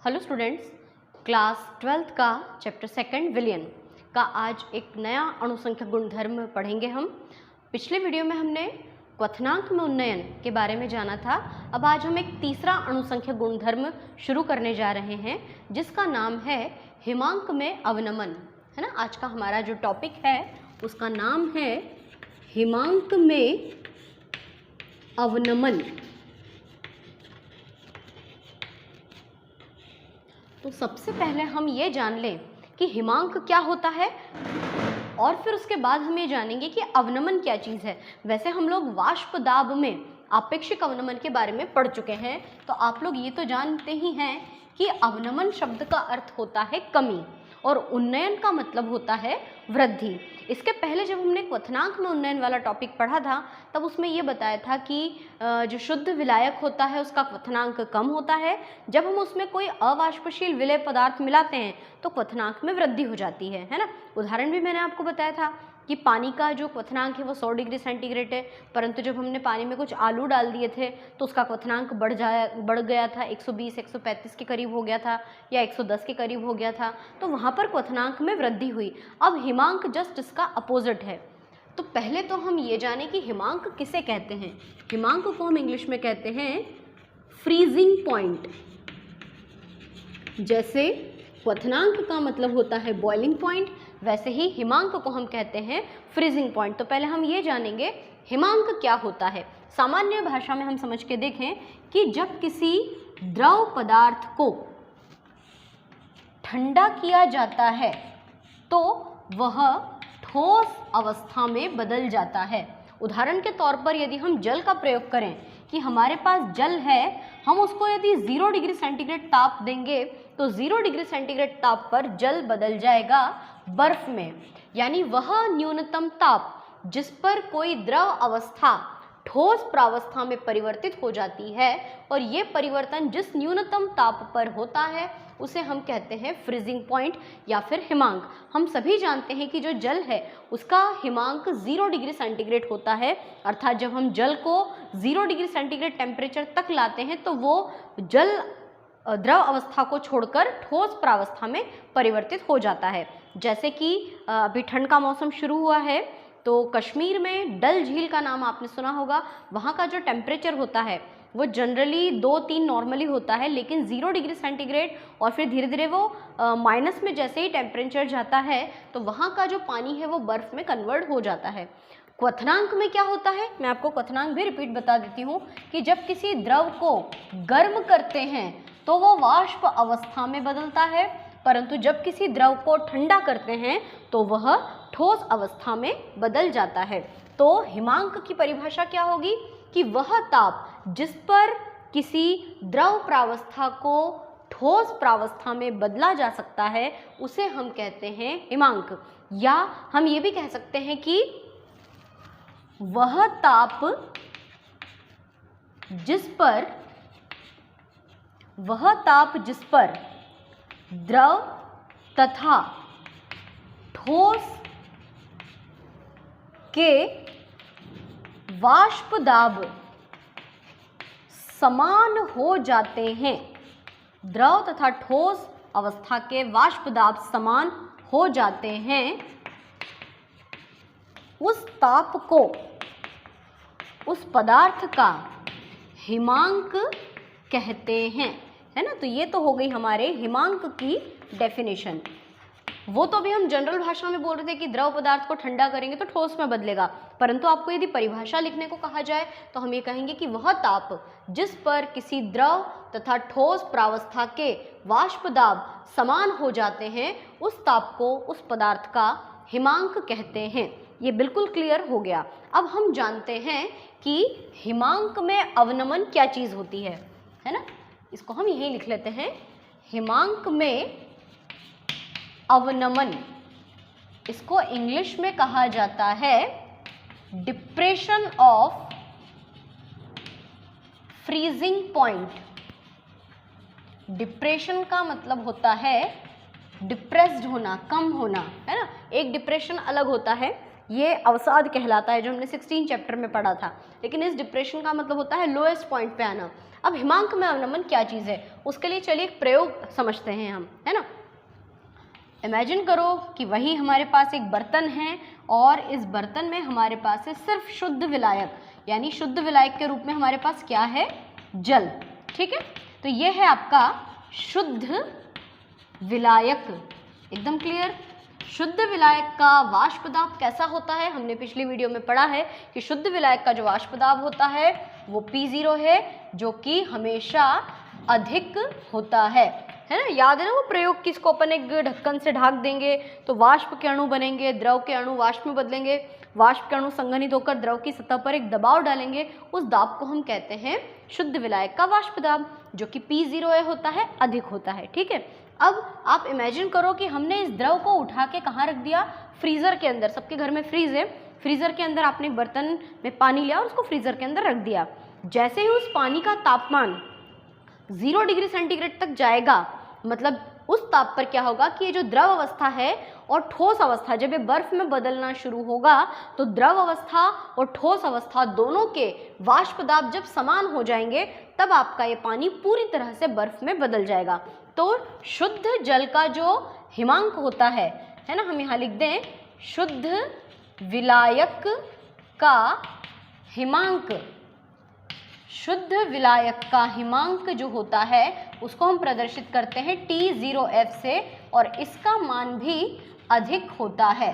Hello students, class 12th का chapter 2 विलयन का आज एक नया अणुसंख्यक गुणधर्म पढ़ेंगे हम। पिछले वीडियो में हमने क्वथनांक में उन्नयन के बारे में जाना था। अब आज हम एक तीसरा अणुसंख्यक गुणधर्म शुरू करने जा रहे हैं जिसका नाम है हिमांक में अवनमन, है ना। आज का हमारा जो टॉपिक है उसका नाम है हिमांक में अवनमन। तो सबसे पहले हम ये जान लें कि हिमांक क्या होता है और फिर उसके बाद हम ये जानेंगे कि अवनमन क्या चीज़ है। वैसे हम लोग वाष्प दाब में आपेक्षिक अवनमन के बारे में पढ़ चुके हैं, तो आप लोग ये तो जानते ही हैं कि अवनमन शब्द का अर्थ होता है कमी और उन्नयन का मतलब होता है वृद्धि। इसके पहले जब हमने क्वथनांक में उन्नयन वाला टॉपिक पढ़ा था तब उसमें ये बताया था कि जो शुद्ध विलायक होता है उसका क्वथनांक कम होता है। जब हम उसमें कोई अवाष्पशील विलेय पदार्थ मिलाते हैं तो क्वथनांक में वृद्धि हो जाती है ना। उदाहरण भी मैंने आपको बताया था कि पानी का जो क्वथनांक है वो 100 डिग्री सेंटीग्रेड है, परंतु जब हमने पानी में कुछ आलू डाल दिए थे तो उसका क्वथनांक बढ़ गया था, 120-135 के करीब हो गया था या 110 के करीब हो गया था, तो वहाँ पर क्वथनांक में वृद्धि हुई। अब हिमांक जस्ट इसका अपोजिट है। तो पहले तो हम ये जाने कि हिमांक किसे कहते हैं। हिमांक को हम इंग्लिश में कहते हैं फ्रीजिंग पॉइंट। जैसे क्वथनांक का मतलब होता है बॉइलिंग पॉइंट, वैसे ही हिमांक को हम कहते हैं फ्रीजिंग पॉइंट। तो पहले हम ये जानेंगे हिमांक क्या होता है। सामान्य भाषा में हम समझ के देखें कि जब किसी द्रव पदार्थ को ठंडा किया जाता है तो वह ठोस अवस्था में बदल जाता है। उदाहरण के तौर पर यदि हम जल का प्रयोग करें कि हमारे पास जल है, हम उसको यदि 0 डिग्री सेंटीग्रेड ताप देंगे तो 0 डिग्री सेंटीग्रेड ताप पर जल बदल जाएगा बर्फ में। यानी वह न्यूनतम ताप जिस पर कोई द्रव अवस्था ठोस प्रावस्था में परिवर्तित हो जाती है और ये परिवर्तन जिस न्यूनतम ताप पर होता है उसे हम कहते हैं फ्रीजिंग पॉइंट या फिर हिमांक। हम सभी जानते हैं कि जो जल है उसका हिमांक 0 डिग्री सेंटीग्रेड होता है, अर्थात जब हम जल को 0 डिग्री सेंटीग्रेड टेम्परेचर तक लाते हैं तो वो जल द्रव अवस्था को छोड़कर ठोस प्रावस्था में परिवर्तित हो जाता है। जैसे कि अभी ठंड का मौसम शुरू हुआ है तो कश्मीर में डल झील का नाम आपने सुना होगा। वहाँ का जो टेम्परेचर होता है वो जनरली 2-3 नॉर्मली होता है, लेकिन 0 डिग्री सेंटीग्रेड और फिर धीरे धीरे वो माइनस में जैसे ही टेम्परेचर जाता है तो वहाँ का जो पानी है वो बर्फ़ में कन्वर्ट हो जाता है। क्वथनांक में क्या होता है, मैं आपको क्वथनांक भी रिपीट बता देती हूँ कि जब किसी द्रव को गर्म करते हैं तो वो वाष्प अवस्था में बदलता है, परंतु जब किसी द्रव को ठंडा करते हैं तो वह ठोस अवस्था में बदल जाता है। तो हिमांक की परिभाषा क्या होगी कि वह ताप जिस पर किसी द्रव प्रावस्था को ठोस प्रावस्था में बदला जा सकता है उसे हम कहते हैं हिमांक। या हम ये भी कह सकते हैं कि वह ताप जिस पर द्रव तथा ठोस के वाष्प दाब समान हो जाते हैं। द्रव तथा ठोस अवस्था के वाष्प दाब समान हो जाते हैं, उस ताप को उस पदार्थ का हिमांक कहते हैं, है ना। तो ये तो हो गई हमारे हिमांक की डेफिनेशन। वो तो भी हम जनरल भाषा में बोल रहे थे कि द्रव पदार्थ को ठंडा करेंगे तो ठोस में बदलेगा, परंतु आपको यदि परिभाषा लिखने को कहा जाए तो हम ये कहेंगे कि वह ताप जिस पर किसी द्रव तथा ठोस प्रावस्था के वाष्प दाब समान हो जाते हैं उस ताप को उस पदार्थ का हिमांक कहते हैं। ये बिल्कुल क्लियर हो गया। अब हम जानते हैं कि हिमांक में अवनमन क्या चीज़ होती है ना। इसको हम यहीं लिख लेते हैं, हिमांक में अवनमन। इसको इंग्लिश में कहा जाता है depression of freezing point. Depression का मतलब होता है डिप्रेस्ड होना, कम होना, है ना। एक डिप्रेशन अलग होता है ये अवसाद कहलाता है, जो हमने 16 चैप्टर में पढ़ा था। लेकिन इस डिप्रेशन का मतलब होता है लोएस्ट पॉइंट पे आना। अब हिमांक में अवनमन क्या चीज़ है, उसके लिए चलिए एक प्रयोग समझते हैं हम, है ना। इमेजिन करो कि वही हमारे पास एक बर्तन है और इस बर्तन में हमारे पास है सिर्फ शुद्ध विलायक, यानी शुद्ध विलायक के रूप में हमारे पास क्या है, जल। ठीक है, तो ये है आपका शुद्ध विलायक। एकदम क्लियर। शुद्ध विलायक का वाष्प दाब कैसा होता है, हमने पिछली वीडियो में पढ़ा है कि शुद्ध विलायक का जो वाष्प दाब होता है वो P0 है, जो कि हमेशा अधिक होता है ना। याद है ना वो प्रयोग कि इसको अपन एक ढक्कन से ढक देंगे तो वाष्प के अणु बनेंगे, द्रव के अणु वाष्प में बदलेंगे, वाष्प के अणु संघनित होकर द्रव की सतह पर एक दबाव डालेंगे, उस दाब को हम कहते हैं शुद्ध विलायक का वाष्प दाब, जो कि P0 होता है, अधिक होता है। ठीक है, अब आप इमेजिन करो कि हमने इस द्रव को उठा के कहाँ रख दिया, फ्रीज़र के अंदर। सबके घर में फ्रीज है, फ्रीज़र के अंदर आपने एक बर्तन में पानी लिया और उसको फ्रीज़र के अंदर रख दिया। जैसे ही उस पानी का तापमान 0 डिग्री सेंटीग्रेड तक जाएगा, मतलब उस ताप पर क्या होगा कि ये जो द्रव अवस्था है और ठोस अवस्था, जब ये बर्फ में बदलना शुरू होगा तो द्रव अवस्था और ठोस अवस्था दोनों के वाष्प दाब जब समान हो जाएंगे, तब आपका ये पानी पूरी तरह से बर्फ में बदल जाएगा। तो शुद्ध जल का जो हिमांक होता है ना, हम यहाँ लिख दें शुद्ध विलायक का हिमांक। शुद्ध विलायक का हिमांक जो होता है उसको हम प्रदर्शित करते हैं T0F से, और इसका मान भी अधिक होता है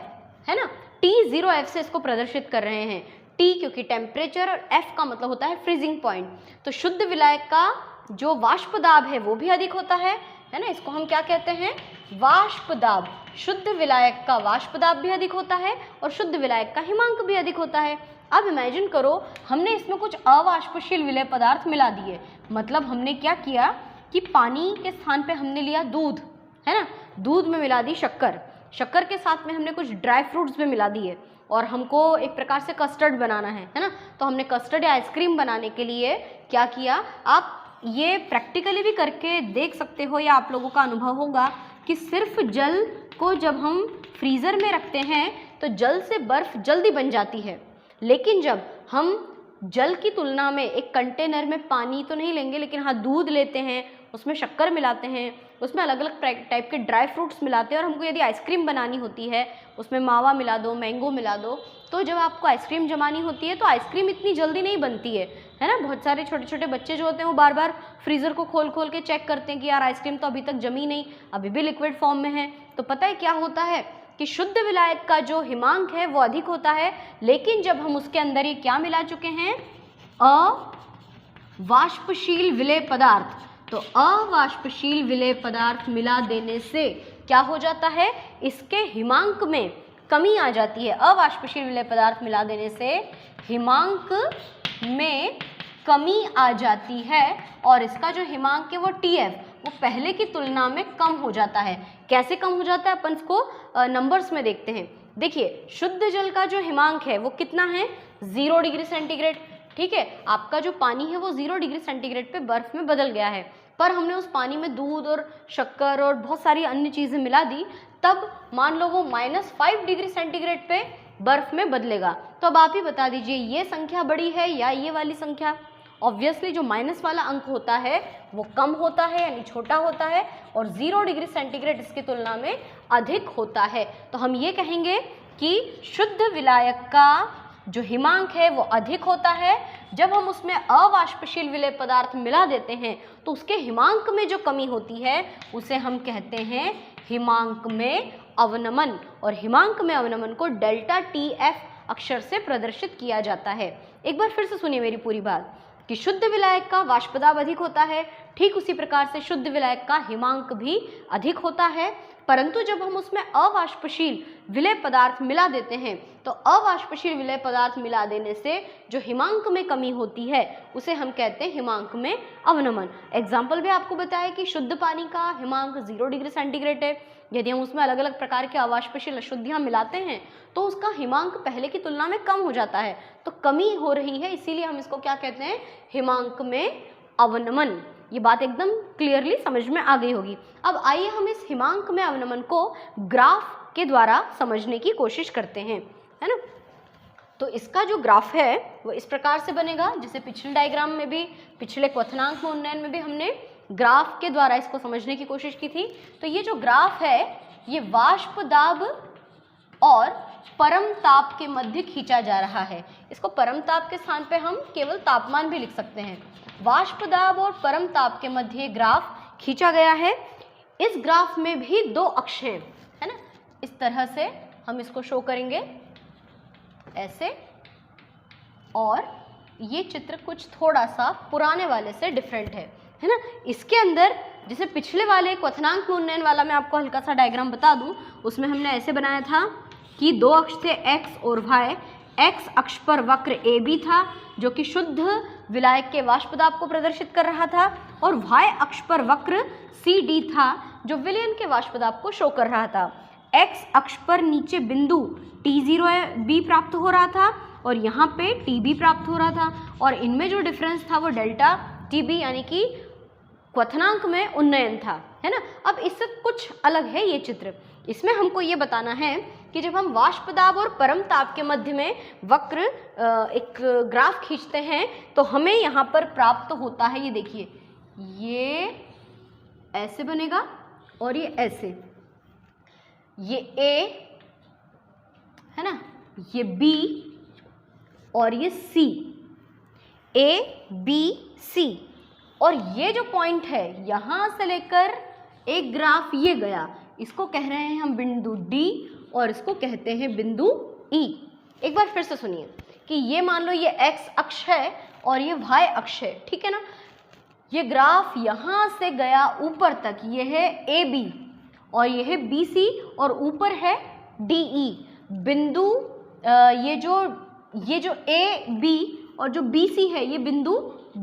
ना। T0F से इसको प्रदर्शित कर रहे हैं, T क्योंकि टेम्परेचर और F का मतलब होता है फ्रीजिंग पॉइंट। तो शुद्ध विलायक का जो वाष्प दाब है वो भी अधिक होता है ना। इसको हम क्या कहते हैं, वाष्प दाब। शुद्ध विलायक का वाष्प दाब भी अधिक होता है और शुद्ध विलायक का हिमांक भी अधिक होता है। अब इमेजिन करो हमने इसमें कुछ अवाष्पशील विलेय पदार्थ मिला दिए, मतलब हमने क्या किया कि पानी के स्थान पे हमने लिया दूध, है ना, दूध में मिला दी शक्कर, शक्कर के साथ में हमने कुछ ड्राई फ्रूट्स भी मिला दिए, और हमको एक प्रकार से कस्टर्ड बनाना है ना। तो हमने कस्टर्ड या आइसक्रीम बनाने के लिए क्या किया, आप ये प्रैक्टिकली भी करके देख सकते हो या आप लोगों का अनुभव होगा कि सिर्फ जल को जब हम फ्रीज़र में रखते हैं तो जल से बर्फ़ जल्दी बन जाती है, लेकिन जब हम जल की तुलना में एक कंटेनर में पानी तो नहीं लेंगे, लेकिन हाँ दूध लेते हैं, उसमें शक्कर मिलाते हैं, उसमें अलग अलग टाइप के ड्राई फ्रूट्स मिलाते हैं, और हमको यदि आइसक्रीम बनानी होती है उसमें मावा मिला दो, मैंगो मिला दो, तो जब आपको आइसक्रीम जमानी होती है तो आइसक्रीम इतनी जल्दी नहीं बनती है ना। बहुत सारे छोटे छोटे बच्चे जो होते हैं वो बार बार फ्रीज़र को खोल खोल के चेक करते हैं कि यार आइसक्रीम तो अभी तक जमी नहीं, अभी भी लिक्विड फॉर्म में है। तो पता है क्या होता है कि शुद्ध विलायक का जो हिमांक है वो अधिक होता है, लेकिन जब हम उसके अंदर ही क्या मिला चुके हैं, अवाष्पशील विलेय पदार्थ, तो अवाष्पशील विलेय पदार्थ मिला देने से क्या हो जाता है, इसके हिमांक में कमी आ जाती है। अवाष्पशील विलेय पदार्थ मिला देने से हिमांक में कमी आ जाती है, और इसका जो हिमांक है वो TF वो पहले की तुलना में कम हो जाता है। कैसे कम हो जाता है, अपन इसको नंबर्स में देखते हैं। देखिए शुद्ध जल का जो हिमांक है वो कितना है, 0 डिग्री सेंटीग्रेड। ठीक है, आपका जो पानी है वो 0 डिग्री सेंटीग्रेड पे बर्फ में बदल गया है, पर हमने उस पानी में दूध और शक्कर और बहुत सारी अन्य चीज़ें मिला दी, तब मान लो वो -5 डिग्री सेंटीग्रेड पे बर्फ में बदलेगा। तो अब आप ही बता दीजिए ये संख्या बड़ी है या ये वाली संख्या। ऑब्वियसली जो माइनस वाला अंक होता है वो कम होता है, यानी छोटा होता है, और 0 डिग्री सेंटीग्रेड इसकी तुलना में अधिक होता है। तो हम ये कहेंगे कि शुद्ध विलायक का जो हिमांक है वो अधिक होता है। जब हम उसमें अवाष्पशील विलेय पदार्थ मिला देते हैं तो उसके हिमांक में जो कमी होती है उसे हम कहते हैं हिमांक में अवनमन, और हिमांक में अवनमन को डेल्टा TF अक्षर से प्रदर्शित किया जाता है। एक बार फिर से सुनिए मेरी पूरी बात कि शुद्ध विलायक का वाष्प दाब अधिक होता है, ठीक उसी प्रकार से शुद्ध विलायक का हिमांक भी अधिक होता है, परंतु जब हम उसमें अवाष्पशील विलेय पदार्थ मिला देते हैं तो अवाष्पशील विलेय पदार्थ मिला देने से जो हिमांक में कमी होती है उसे हम कहते हैं हिमांक में अवनमन। एग्जाम्पल भी आपको बताया कि शुद्ध पानी का हिमांक 0 डिग्री सेंटीग्रेड है, यदि हम उसमें अलग अलग प्रकार के अवाष्पशील अशुद्धियाँ मिलाते हैं तो उसका हिमांक पहले की तुलना में कम हो जाता है, तो कमी हो रही है, इसीलिए हम इसको क्या कहते हैं, हिमांक में अवनमन। ये बात एकदम क्लियरली समझ में आ गई होगी। अब आइए हम इस हिमांक में अवनमन को ग्राफ के द्वारा समझने की कोशिश करते हैं। है ना। तो इसका जो ग्राफ है वो इस प्रकार से बनेगा, जैसे पिछले डायग्राम में भी, पिछले क्वथनांक उन्नयन में भी हमने ग्राफ के द्वारा इसको समझने की कोशिश की थी। तो ये जो ग्राफ है ये वाष्प दाब और परम ताप के मध्य खींचा जा रहा है। इसको परम ताप के स्थान पे हम केवल तापमान भी लिख सकते हैं। वाष्प दाब और परम ताप के मध्य ग्राफ खींचा गया है। इस ग्राफ में भी दो अक्ष हैं, है ना। इस तरह से हम इसको शो करेंगे ऐसे, और ये चित्र कुछ थोड़ा सा पुराने वाले से डिफरेंट है ना। इसके अंदर जैसे पिछले वाले क्वथनांक उन्नयन वाला मैं आपको हल्का सा डायग्राम बता दूं, उसमें हमने ऐसे बनाया था कि दो अक्ष थे x और y। x अक्ष पर वक्र AB था जो कि शुद्ध विलायक के वाष्प दाब को प्रदर्शित कर रहा था, और y अक्ष पर वक्र CD था जो विलयन के वाष्प दाब को शो कर रहा था। x अक्ष पर नीचे बिंदु T0B प्राप्त हो रहा था और यहाँ पे TB प्राप्त हो रहा था, और इनमें जो डिफरेंस था वो डेल्टा TB यानी कि क्वथनांक में उन्नयन था, है ना। अब इससे कुछ अलग है ये चित्र। इसमें हमको ये बताना है कि जब हम वाष्प दाब और परम ताप के मध्य में वक्र एक ग्राफ खींचते हैं तो हमें यहाँ पर प्राप्त होता है, ये देखिए, ये ऐसे बनेगा और ये ऐसे, ये A है ना, ये B और ये C, A B C, और ये जो पॉइंट है यहाँ से लेकर एक ग्राफ ये गया, इसको कह रहे हैं हम बिंदु D और इसको कहते हैं बिंदु E। एक बार फिर से सुनिए कि ये मान लो ये x अक्ष है और ये y अक्ष है, ठीक है ना। ये ग्राफ यहाँ से गया ऊपर तक, ये है AB और ये है BC और ऊपर है DE। बिंदु ये जो AB और जो BC है ये बिंदु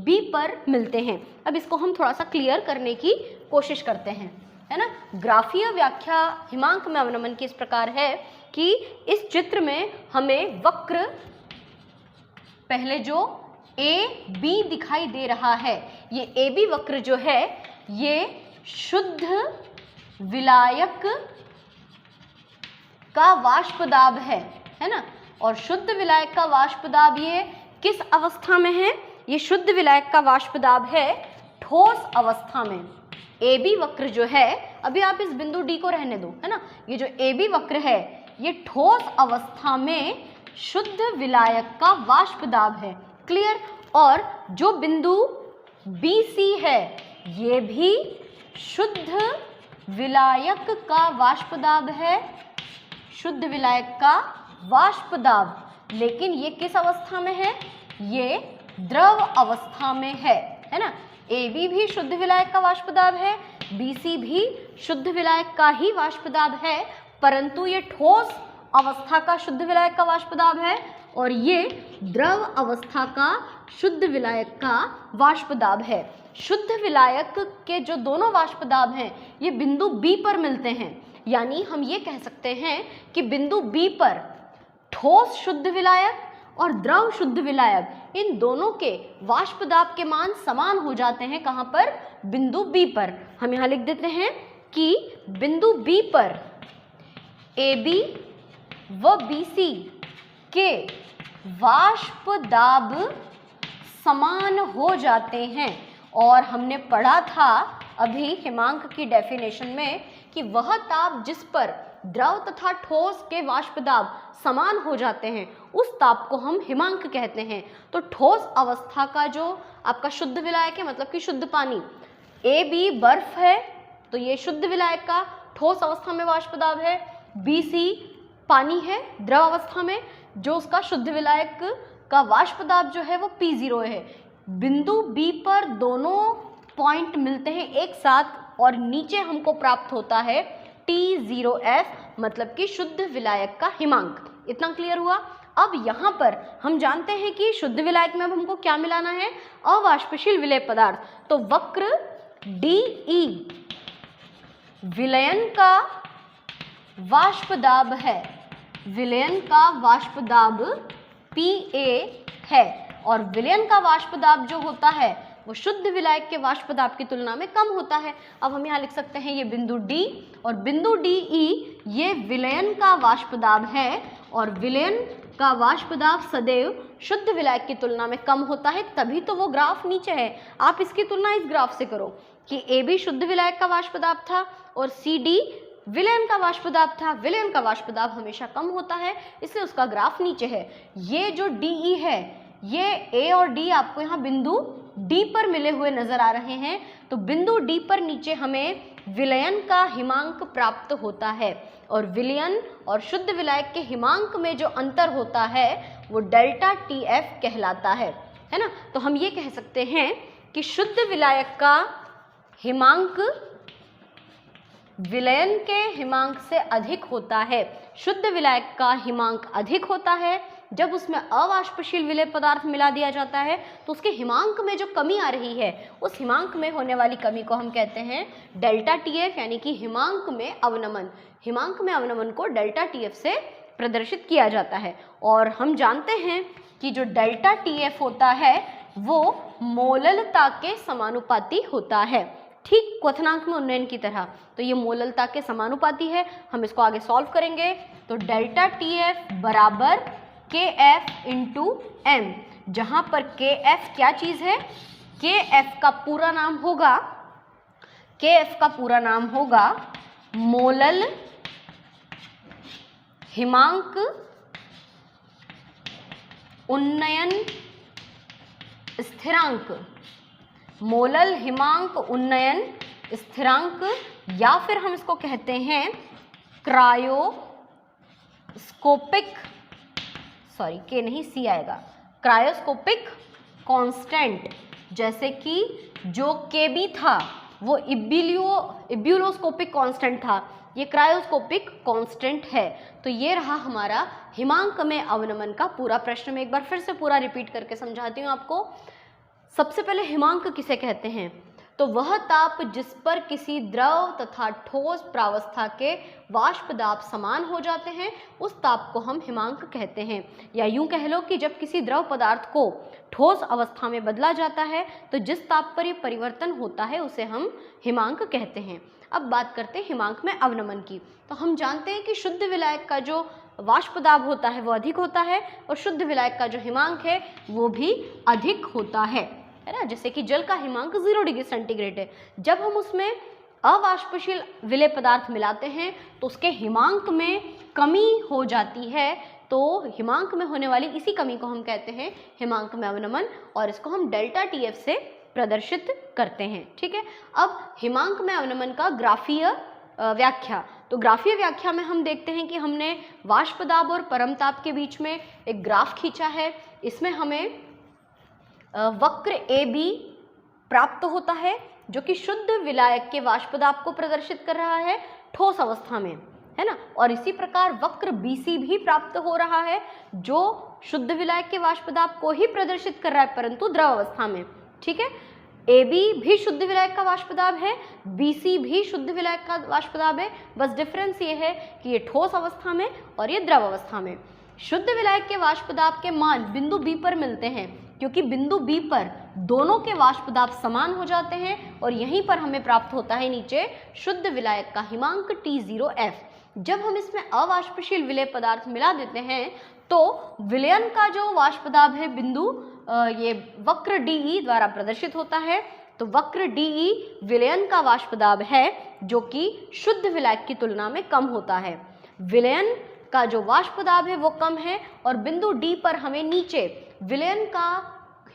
B पर मिलते हैं। अब इसको हम थोड़ा सा क्लियर करने की कोशिश करते हैं, है ना। ग्राफीय व्याख्या हिमांक में अवनमन की इस प्रकार है कि इस चित्र में हमें वक्र, पहले जो AB दिखाई दे रहा है, ये AB वक्र जो है ये शुद्ध विलायक का वाष्प दाब है ना। और शुद्ध विलायक का वाष्प दाब ये किस अवस्था में है? ये शुद्ध विलायक का वाष्प दाब है ठोस अवस्था में। AB वक्र जो है, अभी आप इस बिंदु D को रहने दो, है ना। ये जो AB वक्र है ये ठोस अवस्था में शुद्ध विलायक का वाष्प दाब है, क्लियर। और जो बिंदु BC है ये भी शुद्ध विलायक का वाष्प दाब है, शुद्ध विलायक का वाष्प दाब, लेकिन ये किस अवस्था में है? ये द्रव अवस्था में है ना। AB भी शुद्ध विलायक का वाष्प दाब है, BC भी शुद्ध विलायक का ही वाष्प दाब है, परंतु ये ठोस अवस्था का शुद्ध विलायक का वाष्प दाब है और ये द्रव अवस्था का शुद्ध विलायक का वाष्प दाब है। शुद्ध विलायक के जो दोनों वाष्प दाब हैं ये बिंदु B पर मिलते हैं, यानी हम ये कह सकते हैं कि बिंदु B पर ठोस शुद्ध विलायक और द्रव शुद्ध विलायक इन दोनों के वाष्प दाब के मान समान हो जाते हैं। कहाँ पर? बिंदु B पर। हम यहाँ लिख देते हैं कि बिंदु B पर AB व BC के वाष्प दाब समान हो जाते हैं। और हमने पढ़ा था अभी हिमांक की डेफिनेशन में कि वह ताप जिस पर द्रव तथा ठोस के वाष्प दाब समान हो जाते हैं उस ताप को हम हिमांक कहते हैं। तो ठोस अवस्था का जो आपका शुद्ध विलायक है, मतलब कि शुद्ध पानी, AB बर्फ है तो ये शुद्ध विलायक का ठोस अवस्था में वाष्प दाब है, BC पानी है द्रव अवस्था में, जो उसका शुद्ध विलायक का वाष्प दाब जो है वो P0 है। बिंदु B पर दोनों पॉइंट मिलते हैं एक साथ और नीचे हमको प्राप्त होता है T0F, मतलब कि शुद्ध विलायक का हिमांक। इतना क्लियर हुआ। अब यहाँ पर हम जानते हैं कि शुद्ध विलायक में अब हमको क्या मिलाना है? अवाष्पशील विलेय पदार्थ। तो वक्र DE विलयन का वाष्प दाब है, विलयन का वाष्प दाब PA है, और विलयन का वाष्प दाब जो होता है वो शुद्ध विलायक के वाष्प दाब की तुलना में कम होता है। अब हम यहाँ लिख सकते हैं ये बिंदु D और बिंदु DE ये विलयन का वाष्प दाब है और विलयन का वाष्प दाब सदैव शुद्ध विलायक की तुलना में कम होता है, तभी तो वो ग्राफ नीचे है। आप इसकी तुलना इस ग्राफ से करो कि AB शुद्ध विलायक का वाष्प दाब था और CD विलयन का वाष्प दाब था। विलयन का वाष्प दाब हमेशा कम होता है, इसलिए उसका ग्राफ नीचे है। ये जो DE है, ये A और D आपको यहाँ बिंदु D पर मिले हुए नजर आ रहे हैं, तो बिंदु D पर नीचे हमें विलयन का हिमांक प्राप्त होता है और विलयन और शुद्ध विलायक के हिमांक में जो अंतर होता है वो डेल्टा TF कहलाता है ना। तो हम ये कह सकते हैं कि शुद्ध विलायक का हिमांक विलयन के हिमांक से अधिक होता है। शुद्ध विलायक का हिमांक अधिक होता है जब उसमें अवाष्पशील विलेय पदार्थ मिला दिया जाता है, तो उसके हिमांक में जो कमी आ रही है उस हिमांक में होने वाली कमी को हम कहते हैं डेल्टा TF, यानी कि हिमांक में अवनमन। हिमांक में अवनमन को डेल्टा TF से प्रदर्शित किया जाता है और हम जानते हैं कि जो डेल्टा TF होता है वो मोललता के समानुपाती होता है, ठीक क्वथनांक में उन्नयन की तरह। तो ये मोललता के समानुपाती है। हम इसको आगे सॉल्व करेंगे तो डेल्टा TF बराबर KF इंटू M, जहाँ पर KF क्या चीज़ है, KF का पूरा नाम होगा मोलल हिमांक उन्नयन स्थिरांक। मोलल हिमांक उन्नयन स्थिरांक, या फिर हम इसको कहते हैं क्रायोस्कोपिक, सॉरी के नहीं सी आएगा, क्रायोस्कोपिक कांस्टेंट। जैसे कि जो KB था वो इब्यूलोस्कोपिक कांस्टेंट था, ये क्रायोस्कोपिक कांस्टेंट है। तो ये रहा हमारा हिमांक में अवनमन का पूरा प्रश्न। मैं एक बार फिर से पूरा रिपीट करके समझाती हूँ आपको। सबसे पहले हिमांक किसे कहते हैं, तो वह ताप जिस पर किसी द्रव तथा ठोस प्रावस्था के वाष्प दाब समान हो जाते हैं उस ताप को हम हिमांक कहते हैं। या यूं कह लो कि जब किसी द्रव पदार्थ को ठोस अवस्था में बदला जाता है तो जिस ताप पर ये परिवर्तन होता है उसे हम हिमांक कहते हैं। अब बात करते हैं हिमांक में अवनमन की। तो हम जानते हैं कि शुद्ध विलायक का जो वाष्प दाब होता है वो अधिक होता है और शुद्ध विलायक का जो हिमांक है वो भी अधिक होता है ना। जैसे कि जल का हिमांक 0 डिग्री सेंटीग्रेड है, जब हम उसमें अवाष्पशील विलेय पदार्थ मिलाते हैं तो उसके हिमांक में कमी हो जाती है, तो हिमांक में होने वाली इसी कमी को हम कहते हैं हिमांक में अवनमन और इसको हम डेल्टा TF से प्रदर्शित करते हैं। ठीक है, अब हिमांक में अवनमन का ग्राफीय व्याख्या। तो ग्राफीय व्याख्या में हम देखते हैं कि हमने वाष्प दाब और परमताप के बीच में एक ग्राफ खींचा है। इसमें हमें वक्र AB प्राप्त होता है जो कि शुद्ध विलायक के वाष्प दाब को प्रदर्शित कर रहा है ठोस अवस्था में, है ना। और इसी प्रकार वक्र BC भी प्राप्त हो रहा है जो शुद्ध विलायक के वाष्प दाब को ही प्रदर्शित कर रहा है परंतु द्रव अवस्था में। ठीक है, AB भी शुद्ध विलायक का वाष्प दाब है, BC भी शुद्ध विलायक का वाष्प दाब है, बस डिफरेंस ये है कि ये ठोस अवस्था में और ये द्रव अवस्था में। शुद्ध विलायक के वाष्प दाब के मान बिंदु B पर मिलते हैं क्योंकि बिंदु B पर दोनों के वाष्प दाब समान हो जाते हैं और यहीं पर हमें प्राप्त होता है नीचे शुद्ध विलायक का हिमांक T0F। जब हम इसमें अवाष्पशील विलेय पदार्थ मिला देते हैं तो विलयन का जो वाष्प दाब है बिंदु ये वक्र DE द्वारा प्रदर्शित होता है। तो वक्र DE विलयन का वाष्प दाब है जो कि शुद्ध विलायक की तुलना में कम होता है। विलयन का जो वाष्प दाब है वो कम है और बिंदु D पर हमें नीचे विलयन का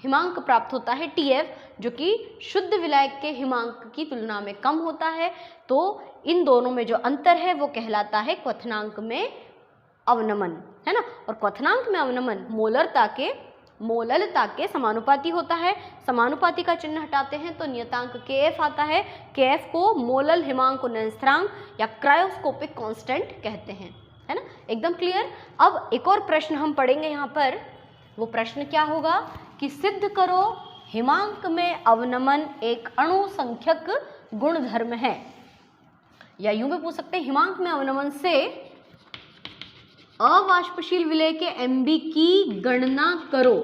हिमांक प्राप्त होता है TF जो कि शुद्ध विलायक के हिमांक की तुलना में कम होता है। तो इन दोनों में जो अंतर है वो कहलाता है क्वथनांक में अवनमन, है ना। और क्वथनांक में अवनमन मोललता के समानुपाती होता है। समानुपाती का चिन्ह हटाते हैं तो नियतांक KF आता है। KF को मोलल हिमांक उन्नयन स्थिरांक या क्रायोस्कोपिक कांस्टेंट कहते हैं, है ना। एकदम क्लियर। अब एक और प्रश्न हम पढ़ेंगे यहाँ पर। वो प्रश्न क्या होगा कि सिद्ध करो हिमांक में अवनमन एक अणु संख्यक गुणधर्म है। या यूं भी पूछ सकते हैं हिमांक में अवनमन से अवाष्पशील विलेय के MB की गणना करो।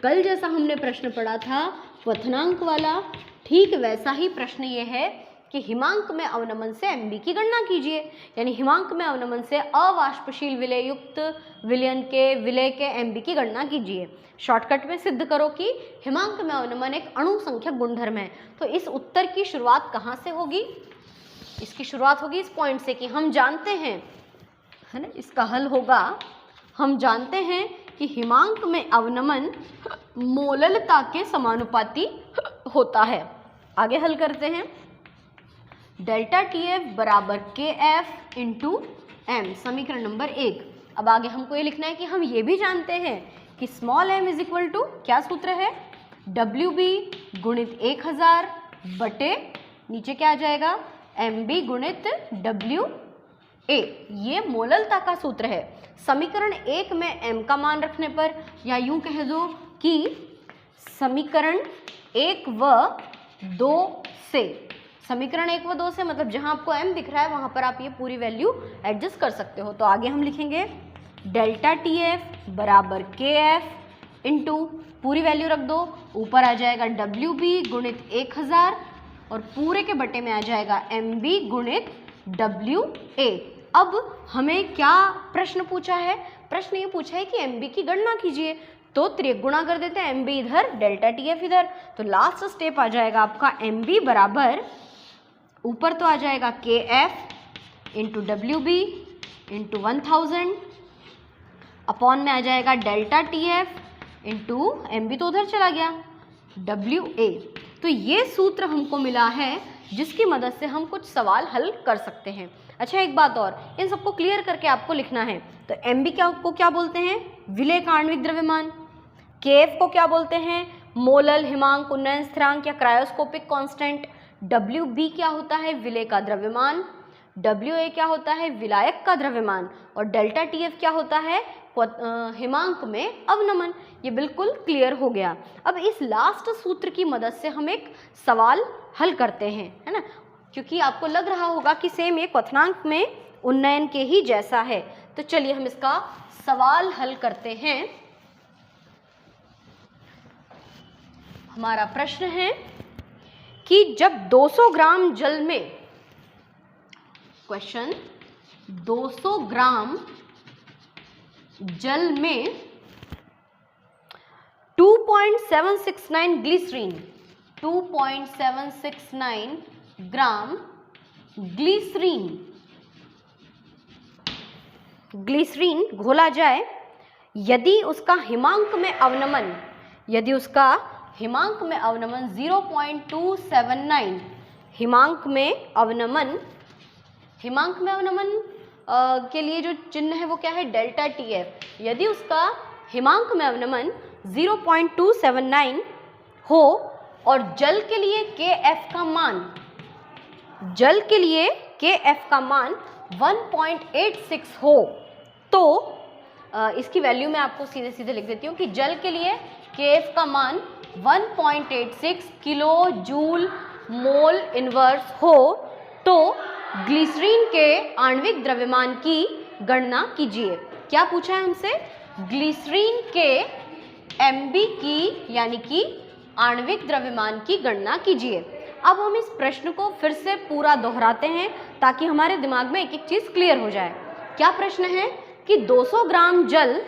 कल जैसा हमने प्रश्न पढ़ा था क्वथनांक वाला। ठीक वैसा ही प्रश्न ये है कि हिमांक में अवनमन से Mb की गणना कीजिए, यानी हिमांक में अवनमन से अवाष्पशील विलय युक्त विलयन के विलय के Mb की गणना कीजिए। शॉर्टकट में सिद्ध करो कि हिमांक में अवनमन एक अणु संख्यक गुणधर्म है। तो इस उत्तर की शुरुआत कहाँ से होगी? इसकी शुरुआत होगी इस पॉइंट से कि हम जानते हैं, है ना, इसका हल होगा, हम जानते हैं कि हिमांक में अवनमन मोललता के समानुपाती होता है। आगे हल करते हैं। डेल्टा TF बराबर KF इंटू M, समीकरण नंबर 1। अब आगे हमको ये लिखना है कि हम ये भी जानते हैं कि small m is equal to, क्या सूत्र है, WB गुणित 1000 बटे नीचे क्या आ जाएगा, MB गुणित WA। ये मोललता का सूत्र है। समीकरण 1 में m का मान रखने पर, या यूं कह दो कि समीकरण 1 व 2 से, समीकरण 1 व 2 से मतलब जहां आपको m दिख रहा है वहां पर आप ये पूरी वैल्यू एडजस्ट कर सकते हो। तो आगे हम लिखेंगे डेल्टा TF बराबर KF इंटू पूरी वैल्यू रख दो, ऊपर आ जाएगा WB गुणित 1000 और पूरे के बटे में आ जाएगा MB गुणित WA। अब हमें क्या प्रश्न पूछा है? प्रश्न ये पूछा है कि MB की गणना कीजिए। तो त्रिक गुणा कर देते हैं, MB इधर डेल्टा TF इधर। तो लास्ट स्टेप आ जाएगा आपका MB बराबर, ऊपर तो आ जाएगा KF into WB into 1000 upon में आ जाएगा डेल्टा TF इंटू MB तो उधर चला गया WA। तो ये सूत्र हमको मिला है जिसकी मदद से हम कुछ सवाल हल कर सकते हैं। अच्छा, एक बात और, इन सबको क्लियर करके आपको लिखना है। तो MB को क्या बोलते हैं, विलय का आणविक द्रव्यमान। KF को क्या बोलते हैं, मोलल हिमांक उन्नयन स्थिरांक या क्रायोस्कोपिक कांस्टेंट। WB क्या होता है, विलय का द्रव्यमान। WA क्या होता है, विलायक का द्रव्यमान। और डेल्टा TF क्या होता है, हिमांक में अवनमन। ये बिल्कुल क्लियर हो गया। अब इस लास्ट सूत्र की मदद से हम एक सवाल हल करते हैं, है ना, क्योंकि आपको लग रहा होगा कि सेम ये क्वथनांक में उन्नयन के ही जैसा है। तो चलिए हम इसका सवाल हल करते हैं। हमारा प्रश्न है कि जब 200 ग्राम जल में, क्वेश्चन, 200 ग्राम जल में 2.769 ग्लिसरीन, 2.769 ग्राम ग्लिसरीन घोला जाए, यदि उसका हिमांक में अवनमन, 0.279, हिमांक में अवनमन के लिए जो चिन्ह है वो क्या है, डेल्टा TF। यदि उसका हिमांक में अवनमन 0.279 हो और जल के लिए KF का मान 1.86 हो, तो इसकी वैल्यू मैं आपको सीधे सीधे लिख देती हूँ कि जल के लिए KF का मान 1.86 किलो जूल मोल इनवर्स हो, तो ग्लिसरीन के आणविक द्रव्यमान की गणना कीजिए। क्या पूछा है हमसे, ग्लिसरीन के MB की यानी कि आणविक द्रव्यमान की गणना कीजिए। अब हम इस प्रश्न को फिर से पूरा दोहराते हैं ताकि हमारे दिमाग में एक एक चीज क्लियर हो जाए। क्या प्रश्न है कि 200 ग्राम जल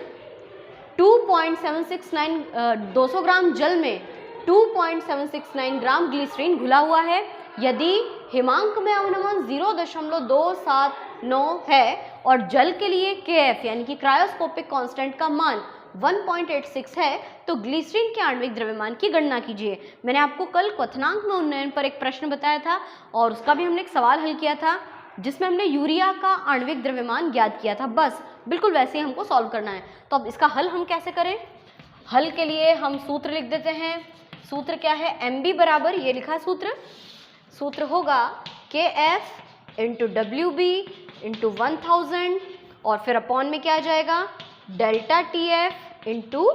200 ग्राम जल में 2.769 ग्राम ग्लिसरीन घुला हुआ है। यदि हिमांक में अवनमन 0.279 है और जल के लिए KF यानी कि क्रायोस्कोपिक कांस्टेंट का मान 1.86 है, तो ग्लिसरीन के आणविक द्रव्यमान की गणना कीजिए। मैंने आपको कल क्वथनांक में उन्नयन पर एक प्रश्न बताया था और उसका भी हमने एक सवाल हल किया था जिसमें हमने यूरिया का आणविक द्रव्यमान ज्ञात किया था। बस बिल्कुल वैसे ही हमको सॉल्व करना है। तो अब इसका हल हम कैसे करें? हल के लिए हम सूत्र लिख देते हैं। सूत्र क्या है, MB बराबर, ये लिखा सूत्र होगा KF इंटू WB इंटू 1000 और फिर अपॉन में क्या आ जाएगा, डेल्टा TF इंटू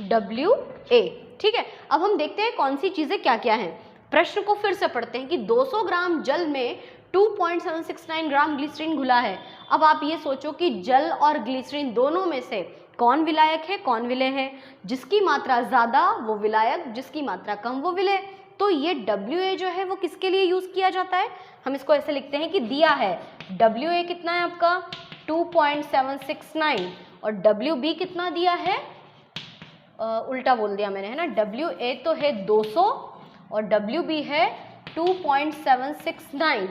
WA। ठीक है, अब हम देखते हैं कौन सी चीज़ें क्या क्या हैं। प्रश्न को फिर से पढ़ते हैं कि 200 ग्राम जल में 2.769 ग्राम ग्लिसरीन घुला है। अब आप ये सोचो कि जल और ग्लिसरीन दोनों में से कौन विलायक है, कौन विलेय है, जिसकी मात्रा ज़्यादा वो विलायक, जिसकी मात्रा कम वो विलेय। तो ये WA जो है वो किसके लिए यूज़ किया जाता है, हम इसको ऐसे लिखते हैं कि दिया है WA कितना है आपका 2.769 और WB कितना दिया है, उल्टा बोल दिया मैंने, है ना, WA तो है 200 और WB है 2.769।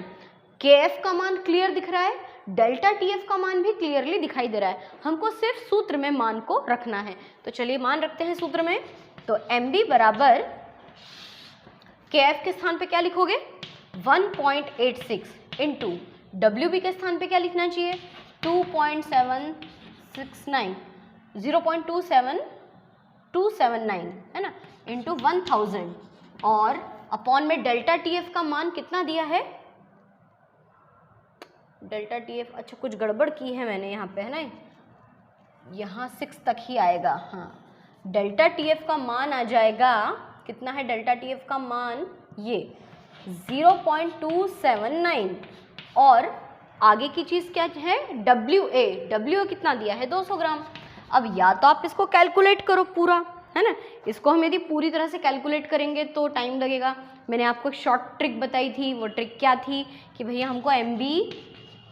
KF का मान क्लियर दिख रहा है, डेल्टा TF का मान भी क्लियरली दिखाई दे रहा है, हमको सिर्फ सूत्र में मान को रखना है। तो चलिए मान रखते हैं सूत्र में। तो MB बराबर KF के स्थान पे क्या लिखोगे 1.86 इंटू WB के स्थान पे क्या लिखना चाहिए 2.769 0.27279 है ना, इंटू 1000 और अपॉन में डेल्टा TF का मान कितना दिया है, डेल्टा TF, अच्छा कुछ गड़बड़ की है मैंने यहाँ पे, है ना, यहाँ 6 तक ही आएगा। हाँ, डेल्टा TF का मान आ जाएगा, कितना है डेल्टा TF का मान, ये 0.279 और आगे की चीज़ क्या है WA कितना दिया है 200 ग्राम। अब या तो आप इसको कैलकुलेट करो पूरा, है ना, इसको हम यदि पूरी तरह से कैलकुलेट करेंगे तो टाइम लगेगा। मैंने आपको एक शॉर्ट ट्रिक बताई थी, वो ट्रिक क्या थी कि भैया हमको MB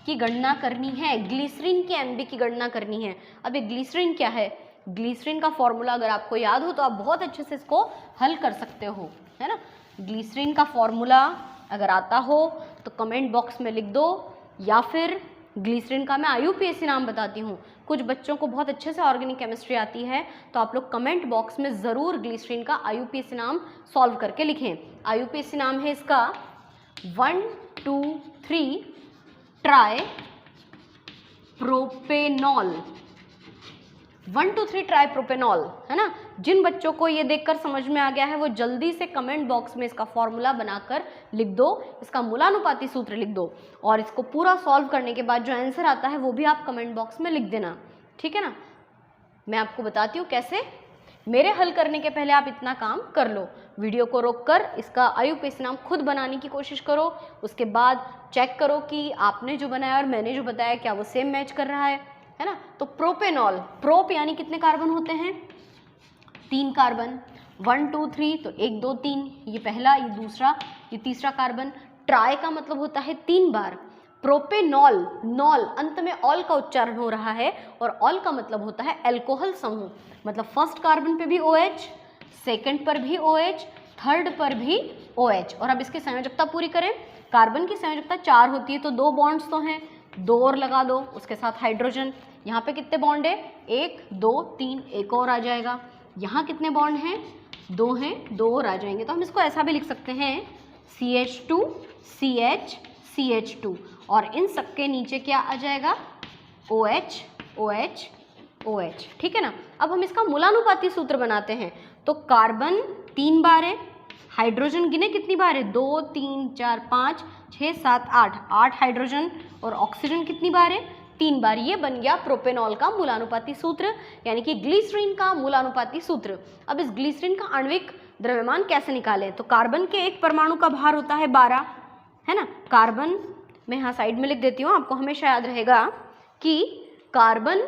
की गणना करनी है, ग्लिसरीन की MB की गणना करनी है। अब ये ग्लिसरीन क्या है, ग्लिसरीन का फॉर्मूला अगर आपको याद हो तो आप बहुत अच्छे से इसको हल कर सकते हो, है ना। ग्लिसरीन का फॉर्मूला अगर आता हो तो कमेंट बॉक्स में लिख दो, या फिर ग्लिसरीन का मैं IUPAC नाम बताती हूँ, कुछ बच्चों को बहुत अच्छे से ऑर्गेनिक केमिस्ट्री आती है, तो आप लोग कमेंट बॉक्स में ज़रूर ग्लिसरीन का IUPAC नाम सॉल्व करके लिखें। IUPAC नाम है इसका 1,2,3 ट्राई प्रोपेनॉल, 1,2,3 ट्राई प्रोपेनॉल, है ना। जिन बच्चों को ये देखकर समझ में आ गया है वो जल्दी से कमेंट बॉक्स में इसका फॉर्मूला बनाकर लिख दो, इसका मूलानुपाती सूत्र लिख दो और इसको पूरा सॉल्व करने के बाद जो आंसर आता है वो भी आप कमेंट बॉक्स में लिख देना, ठीक है ना। मैं आपको बताती हूँ कैसे, मेरे हल करने के पहले आप इतना काम कर लो, वीडियो को रोककर इसका IUPAC नाम खुद बनाने की कोशिश करो, उसके बाद चेक करो कि आपने जो बनाया और मैंने जो बताया क्या वो सेम मैच कर रहा है ना। तो प्रोपेनॉल, प्रोप यानी कितने कार्बन होते हैं 3 कार्बन, 1 2 3 तो 1 2 3, ये पहला, ये दूसरा, ये तीसरा कार्बन। ट्राई का मतलब होता है 3 बार, प्रोपेनॉल, नॉल अंत में ऑल का उच्चारण हो रहा है और ऑल का मतलब होता है अल्कोहल समूह, मतलब फर्स्ट कार्बन पे भी OH, सेकंड पर भी OH, थर्ड पर भी OH। और अब इसकी संयोजकता पूरी करें, कार्बन की संयोजकता 4 होती है तो 2 बॉन्ड्स तो हैं, 2 और लगा दो, उसके साथ हाइड्रोजन, यहाँ पे कितने बॉन्ड है 1 2 3, एक और आ जाएगा। यहाँ कितने बॉन्ड हैं 2 हैं, 2 और आ जाएंगे। तो हम इसको ऐसा भी लिख सकते हैं CH2 CH CH2 और इन सबके नीचे क्या आ जाएगा OH OH OH, ठीक है ना। अब हम इसका मूलानुपाती सूत्र बनाते हैं। तो कार्बन 3 बार है, हाइड्रोजन गिने कितनी बार है 2 3 4 5 6 7 8, 8 हाइड्रोजन, और ऑक्सीजन कितनी बार है 3 बार। ये बन गया प्रोपेनॉल का मूलानुपाती सूत्र, यानी कि ग्लिसरीन का मूलानुपाती सूत्र। अब इस ग्लिसरीन का आणविक द्रव्यमान कैसे निकालें, तो कार्बन के एक परमाणु का भार होता है 12, है ना। कार्बन मैं यहाँ साइड में लिख देती हूँ, आपको हमेशा याद रहेगा कि कार्बन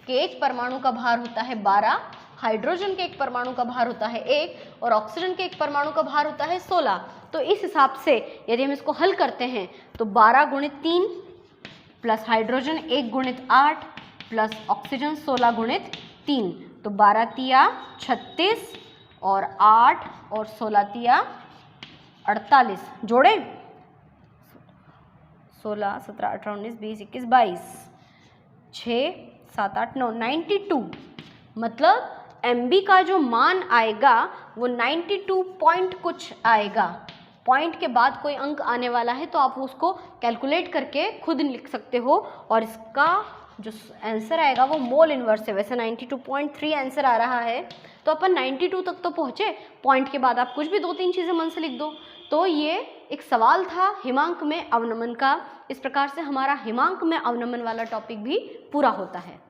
के एक परमाणु का भार होता है 12, हाइड्रोजन के एक परमाणु का भार होता है 1 और ऑक्सीजन के एक परमाणु का भार होता है 16। तो इस हिसाब से यदि हम इसको हल करते हैं तो 12 गुणित 3 प्लस हाइड्रोजन 1 गुणित 8 प्लस ऑक्सीजन 16 गुणित 3, तो 12 तिया 36 और 8 और 16 तिया 48, जोड़े 16 17 18 19 20 21 22, 6 7 8 9, 92। मतलब MB का जो मान आएगा वो 92 पॉइंट कुछ आएगा। पॉइंट के बाद कोई अंक आने वाला है तो आप उसको कैलकुलेट करके खुद लिख सकते हो और इसका जो आंसर आएगा वो मोल इनवर्स है। वैसे 92.3 आंसर आ रहा है तो अपन 92 तक तो पहुँचे, पॉइंट के बाद आप कुछ भी 2-3 चीज़ें मन से लिख दो। तो ये एक सवाल था हिमांक में अवनमन का। इस प्रकार से हमारा हिमांक में अवनमन वाला टॉपिक भी पूरा होता है।